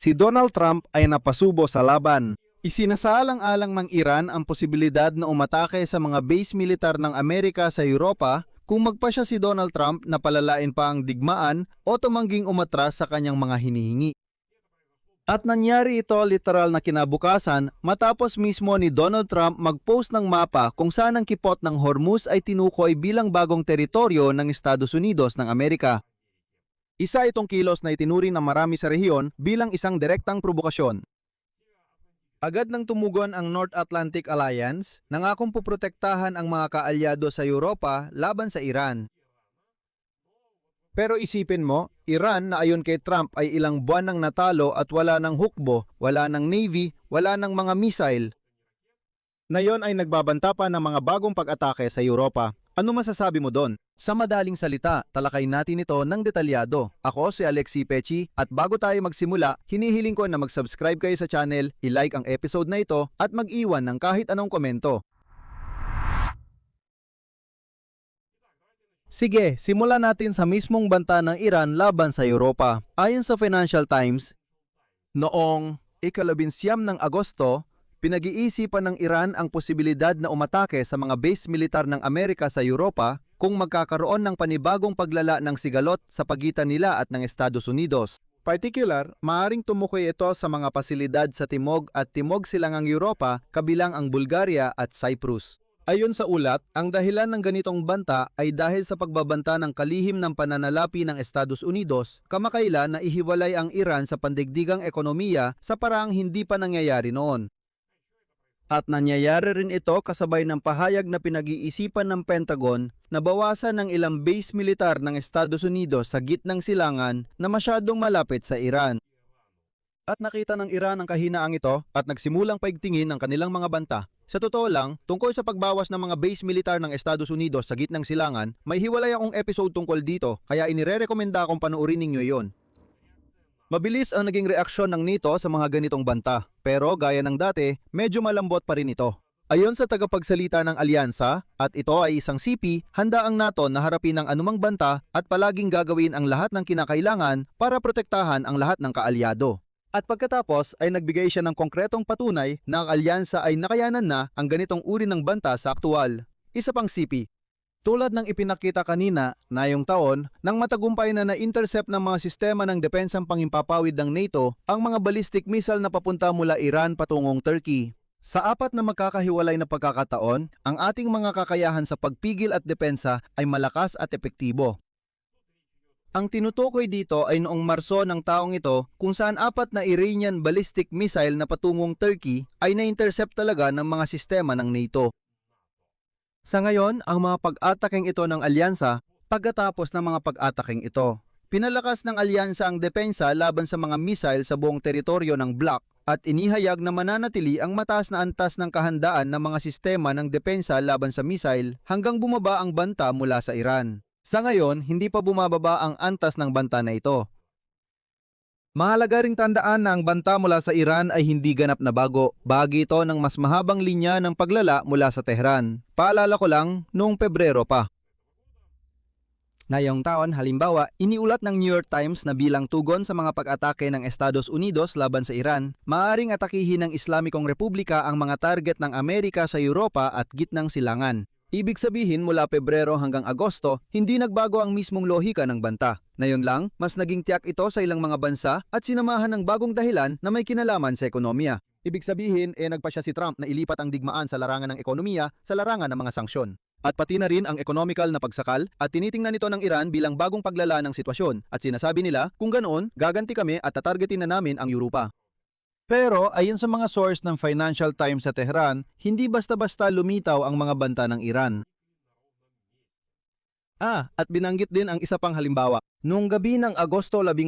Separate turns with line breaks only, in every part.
Si Donald Trump ay napasubo sa laban. Isinasaalang-alang ng Iran ang posibilidad na umatake sa mga base militar ng Amerika sa Europa kung magpa siya si Donald Trump na palalain pa ang digmaan o tumangging umatras sa kanyang mga hinihingi. At nangyari ito literal na kinabukasan matapos mismo ni Donald Trump mag-post ng mapa kung saan ang kipot ng Hormuz ay tinukoy bilang bagong teritoryo ng Estados Unidos ng Amerika. Isa itong kilos na itinuring ng marami sa rehiyon bilang isang direktang provokasyon. Agad nang tumugon ang North Atlantic Alliance, nangakong poprotektahan ang mga kaalyado sa Europa laban sa Iran. Pero isipin mo, Iran na ayon kay Trump ay ilang buwan nang natalo at wala ng hukbo, wala ng navy, wala ng mga missile. Na yon ay nagbabanta pa ng mga bagong pag-atake sa Europa. Ano masasabi mo doon? Sa madaling salita, talakay natin ito ng detalyado. Ako si Alexi Pechi at bago tayo magsimula, hinihiling ko na mag-subscribe kayo sa channel, i-like ang episode na ito at mag-iwan ng kahit anong komento. Sige, simulan natin sa mismong banta ng Iran laban sa Europa. Ayon sa Financial Times, noong ika-19 ng Agosto, pinag-iisipan ng Iran ang posibilidad na umatake sa mga base militar ng Amerika sa Europa kung magkakaroon ng panibagong paglala ng sigalot sa pagitan nila at ng Estados Unidos. Particular, maaring tumukoy ito sa mga pasilidad sa Timog at Timog Silangang Europa kabilang ang Bulgaria at Cyprus. Ayon sa ulat, ang dahilan ng ganitong banta ay dahil sa pagbabanta ng kalihim ng pananalapi ng Estados Unidos, kamakailan na ihiwalay ang Iran sa pandigdigang ekonomiya sa paraang hindi pa nangyayari noon. At nangyayari rin ito kasabay ng pahayag na pinag-iisipan ng Pentagon na bawasan ng ilang base militar ng Estados Unidos sa gitnang silangan na masyadong malapit sa Iran. At nakita ng Iran ang kahinaang ito at nagsimulang paigtingin ang kanilang mga banta. Sa totoo lang, tungkol sa pagbawas ng mga base militar ng Estados Unidos sa gitnang silangan, may hiwalay akong episode tungkol dito kaya inirerekomenda akong panoorin ninyo yon. Mabilis ang naging reaksyon ng NATO sa mga ganitong banta, pero gaya ng dati, medyo malambot pa rin ito. Ayon sa tagapagsalita ng alyansa, at ito ay isang CP, handa ang NATO na harapin ang anumang banta at palaging gagawin ang lahat ng kinakailangan para protektahan ang lahat ng kaalyado. At pagkatapos ay nagbigay siya ng konkretong patunay na ang alyansa ay nakayanan na ang ganitong uri ng banta sa aktual. Isa pang CP. Tulad ng ipinakita kanina, ngayong taon, nang matagumpay na na-intercept ng mga sistema ng depensang pangimpapawid ng NATO ang mga ballistic missile na papunta mula Iran patungong Turkey. Sa apat na magkakahiwalay na pagkakataon, ang ating mga kakayahan sa pagpigil at depensa ay malakas at epektibo. Ang tinutukoy dito ay noong Marso ng taong ito kung saan apat na Iranian ballistic missile na patungong Turkey ay na-intercept talaga ng mga sistema ng NATO. Sa ngayon, ang mga pag-ataking ito ng alyansa pagkatapos ng mga pag-ataking ito. Pinalakas ng alyansa ang depensa laban sa mga missile sa buong teritoryo ng bloc at inihayag na mananatili ang mataas na antas ng kahandaan ng mga sistema ng depensa laban sa missile hanggang bumaba ang banta mula sa Iran. Sa ngayon, hindi pa bumababa ang antas ng banta na ito. Mahalaga ring tandaan na ang banta mula sa Iran ay hindi ganap na bago. Bahagi ito ng mas mahabang linya ng paglala mula sa Tehran. Paalala ko lang, noong Pebrero pa. Ngayong taon, halimbawa, iniulat ng New York Times na bilang tugon sa mga pag-atake ng Estados Unidos laban sa Iran, maaaring atakihin ng Islamikong Republika ang mga target ng Amerika sa Europa at gitnang silangan. Ibig sabihin mula Pebrero hanggang Agosto, hindi nagbago ang mismong lohika ng banta. Ngayon lang, mas naging tiyak ito sa ilang mga bansa at sinamahan ng bagong dahilan na may kinalaman sa ekonomiya. Ibig sabihin, nagpasya si Trump na ilipat ang digmaan sa larangan ng ekonomiya sa larangan ng mga sanksyon. At pati na rin ang economical na pagsakal at tinitingnan nito ng Iran bilang bagong paglala ng sitwasyon. At sinasabi nila, kung ganoon, gaganti kami at tatargetin na namin ang Europa. Pero ayon sa mga source ng Financial Times sa Tehran, hindi basta-basta lumitaw ang mga banta ng Iran. At binanggit din ang isa pang halimbawa. Noong gabi ng Agosto 18,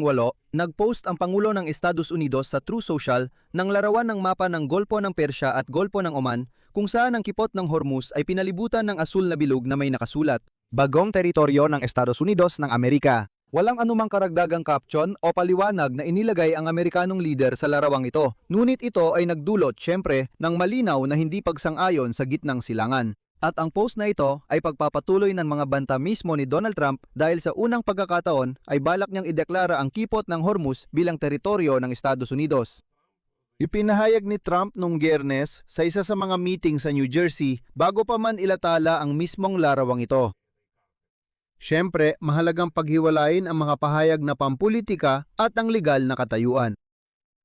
nagpost ang Pangulo ng Estados Unidos sa Truth Social ng larawan ng mapa ng Golpo ng Persya at Golpo ng Oman kung saan ang kipot ng Hormuz ay pinalibutan ng asul na bilog na may nakasulat, "Bagong teritoryo ng Estados Unidos ng Amerika." Walang anumang karagdagang caption o paliwanag na inilagay ang Amerikanong lider sa larawang ito. Ngunit ito ay nagdulot, syempre, ng malinaw na hindi pagsang-ayon sa gitnang silangan. At ang post na ito ay pagpapatuloy ng mga banta mismo ni Donald Trump dahil sa unang pagkakataon ay balak niyang ideklara ang kipot ng Hormuz bilang teritoryo ng Estados Unidos. Ipinahayag ni Trump noong Biyernes sa isa sa mga meeting sa New Jersey bago pa man ilathala ang mismong larawang ito. Siyempre, mahalagang paghiwalayin ang mga pahayag na pampulitika at ang legal na katayuan.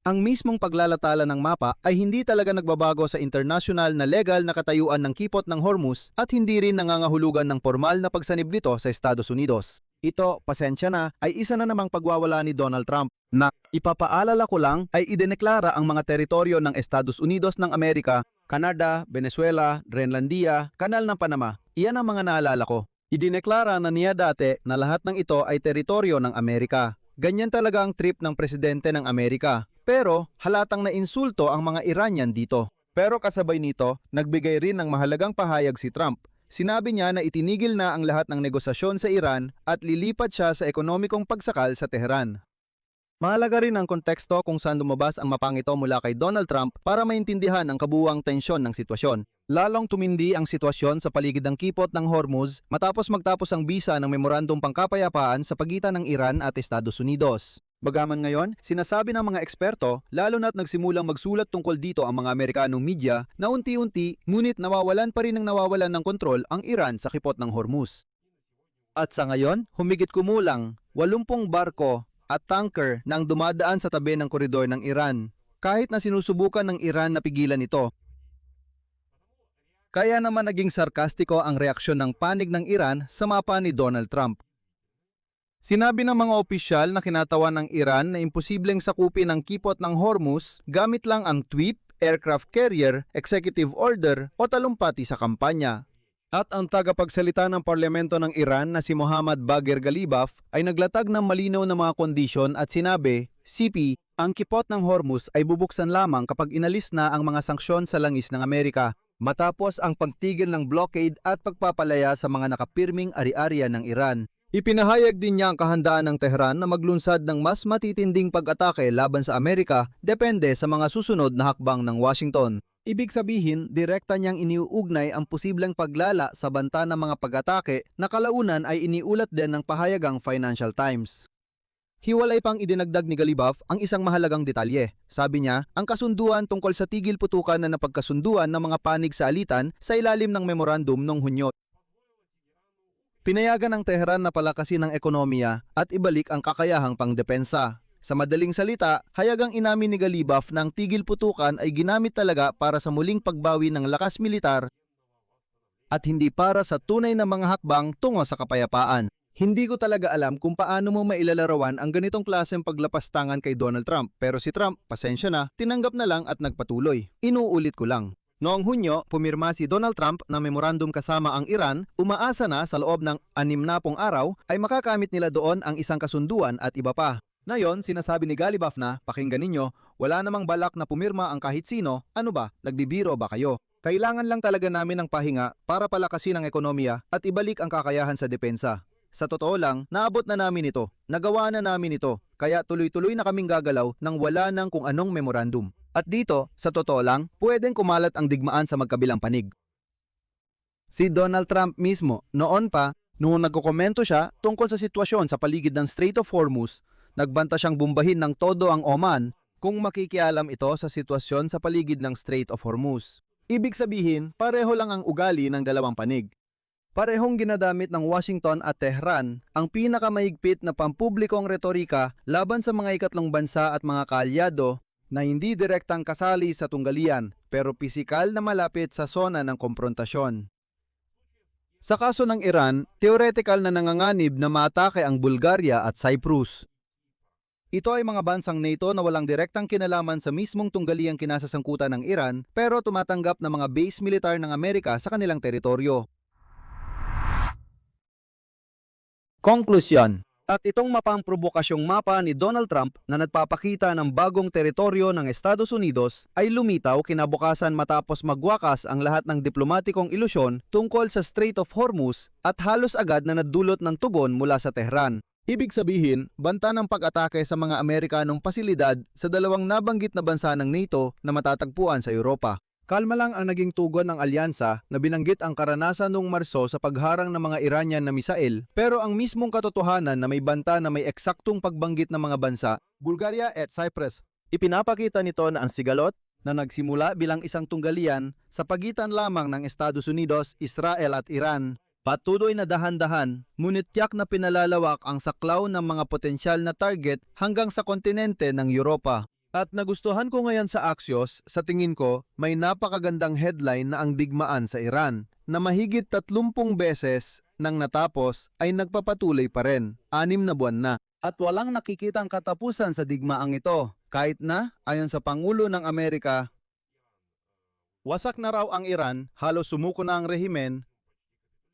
Ang mismong paglalatala ng mapa ay hindi talaga nagbabago sa international na legal na katayuan ng kipot ng Hormuz at hindi rin nangangahulugan ng formal na pagsanib nito sa Estados Unidos. Ito, pasensya na, ay isa na namang pagwawala ni Donald Trump na ipapaalala ko lang ay idineklara ang mga teritoryo ng Estados Unidos ng Amerika, Canada, Venezuela, Grenlandia, Kanal ng Panama. Iyan ang mga naalala ko. Idineklara na niya dati na lahat ng ito ay teritoryo ng Amerika. Ganyan talaga ang trip ng presidente ng Amerika. Pero halatang na insulto ang mga Iranian dito. Pero kasabay nito, nagbigay rin ng mahalagang pahayag si Trump. Sinabi niya na itinigil na ang lahat ng negosasyon sa Iran at lilipat siya sa ekonomikong pagsakal sa Tehran. Mahalaga rin ang konteksto kung saan lumabas ang mapang ito mula kay Donald Trump para maintindihan ang kabuuang tensyon ng sitwasyon. Lalong tumindi ang sitwasyon sa paligid ng kipot ng Hormuz matapos magtapos ang bisa ng memorandum pangkapayapaan sa pagitan ng Iran at Estados Unidos. Bagaman ngayon, sinasabi ng mga eksperto, lalo na't nagsimulang magsulat tungkol dito ang mga Amerikanong media, na unti-unti, ngunit nawawalan pa rin ng kontrol ang Iran sa kipot ng Hormuz. At sa ngayon, humigit kumulang 80 barko at tanker na ang dumadaan sa tabi ng koridor ng Iran, kahit na sinusubukan ng Iran na pigilan ito. Kaya naman naging sarkastiko ang reaksyon ng panig ng Iran sa mapa ni Donald Trump. Sinabi ng mga opisyal na kinatawan ng Iran na imposibleng sakupin ang kipot ng Hormuz gamit lang ang TWIP, aircraft carrier, executive order o talumpati sa kampanya. At ang tagapagsalita ng parlamento ng Iran na si Mohammad Bagher Ghalibaf ay naglatag ng malinaw na mga kondisyon at sinabi, CP, ang kipot ng Hormuz ay bubuksan lamang kapag inalis na ang mga sanksyon sa langis ng Amerika matapos ang pagtigil ng blockade at pagpapalaya sa mga nakapirming ari-ariya ng Iran. Ipinahayag din niya ang kahandaan ng Tehran na maglunsad ng mas matitinding pag-atake laban sa Amerika depende sa mga susunod na hakbang ng Washington. Ibig sabihin, direkta niyang iniuugnay ang posibleng paglala sa banta ng mga pag-atake na kalaunan ay iniulat din ng pahayagang Financial Times. Hiwalay pang idinagdag ni Ghalibaf ang isang mahalagang detalye. Sabi niya, ang kasunduan tungkol sa tigil putukan na napagkasunduan ng mga panig sa alitan sa ilalim ng memorandum noong Hunyo. Pinayagan ng Tehran na palakasin ang ekonomiya at ibalik ang kakayahang pangdepensa. Sa madaling salita, hayagang inamin ni Ghalibaf na ang tigil putukan ay ginamit talaga para sa muling pagbawi ng lakas militar at hindi para sa tunay na mga hakbang tungo sa kapayapaan. Hindi ko talaga alam kung paano mo mailalarawan ang ganitong klaseng paglapastangan kay Donald Trump, pero si Trump, pasensya na, tinanggap na lang at nagpatuloy. Inuulit ko lang. Noong Hunyo, pumirma si Donald Trump ng memorandum kasama ang Iran, umaasa na sa loob ng 60 araw ay makakamit nila doon ang isang kasunduan at iba pa. Ngayon, sinasabi ni Ghalibaf na, pakinggan ninyo, wala namang balak na pumirma ang kahit sino, ano ba, nagbibiro ba kayo? Kailangan lang talaga namin ng pahinga para palakasin ang ekonomiya at ibalik ang kakayahan sa depensa. Sa totoo lang, naabot na namin ito, nagawa na namin ito, kaya tuloy-tuloy na kaming gagalaw nang wala ng kung anong memorandum. At dito, sa totoo lang, pwedeng kumalat ang digmaan sa magkabilang panig. Si Donald Trump mismo, noon pa, noong nagkokomento siya tungkol sa sitwasyon sa paligid ng Strait of Hormuz, nagbanta siyang bumbahin ng todo ang Oman kung makikialam ito sa sitwasyon sa paligid ng Strait of Hormuz. Ibig sabihin, pareho lang ang ugali ng dalawang panig. Parehong ginadamit ng Washington at Tehran ang pinakamahigpit na pampublikong retorika laban sa mga ikatlong bansa at mga kaalyado na hindi direktang kasali sa tunggalian pero pisikal na malapit sa zona ng komprontasyon. Sa kaso ng Iran, teoretikal na nanganganib na maatake ang Bulgaria at Cyprus. Ito ay mga bansang NATO na walang direktang kinalaman sa mismong tunggaliang kinasasangkutan ng Iran pero tumatanggap ng mga base militar ng Amerika sa kanilang teritoryo. Konklusyon. At itong mapang probokasyong mapa ni Donald Trump na nagpapakita ng bagong teritoryo ng Estados Unidos ay lumitaw kinabukasan matapos magwakas ang lahat ng diplomatikong ilusyon tungkol sa Strait of Hormuz at halos agad na nadulot ng tugon mula sa Tehran. Ibig sabihin, banta ng pag-atake sa mga Amerikanong pasilidad sa dalawang nabanggit na bansa ng NATO na matatagpuan sa Europa. Kalma lang ang naging tugon ng alyansa na binanggit ang karanasan noong Marso sa pagharang ng mga Iranian na misail, pero ang mismong katotohanan na may banta na may eksaktong pagbanggit ng mga bansa, Bulgaria at Cyprus. Ipinapakita nito na ang sigalot na nagsimula bilang isang tunggalian sa pagitan lamang ng Estados Unidos, Israel at Iran, patuloy na dahan-dahan, ngunit tiyak na pinalalawak ang saklaw ng mga potensyal na target hanggang sa kontinente ng Europa. At nagustuhan ko ngayon sa Axios, sa tingin ko, may napakagandang headline na ang digmaan sa Iran, na mahigit 30 beses nang natapos ay nagpapatuloy pa rin, 6 na buwan na. At walang nakikitang katapusan sa digmaang ito, kahit na, ayon sa Pangulo ng Amerika, wasak na raw ang Iran, halos sumuko na ang rehimen,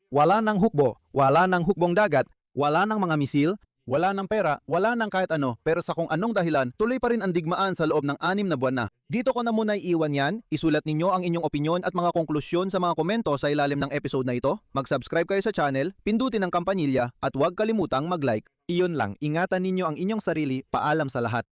wala nang hukbo, wala nang hukbong dagat, wala nang mga misil, wala ng pera, wala ng kahit ano, pero sa kung anong dahilan, tuloy pa rin ang digmaan sa loob ng 6 na buwan na. Dito ko na muna iiwan yan, isulat ninyo ang inyong opinyon at mga konklusyon sa mga komento sa ilalim ng episode na ito, mag-subscribe kayo sa channel, pindutin ang kampanilya, at huwag kalimutang mag-like. Iyon lang, ingatan ninyo ang inyong sarili, paalam sa lahat.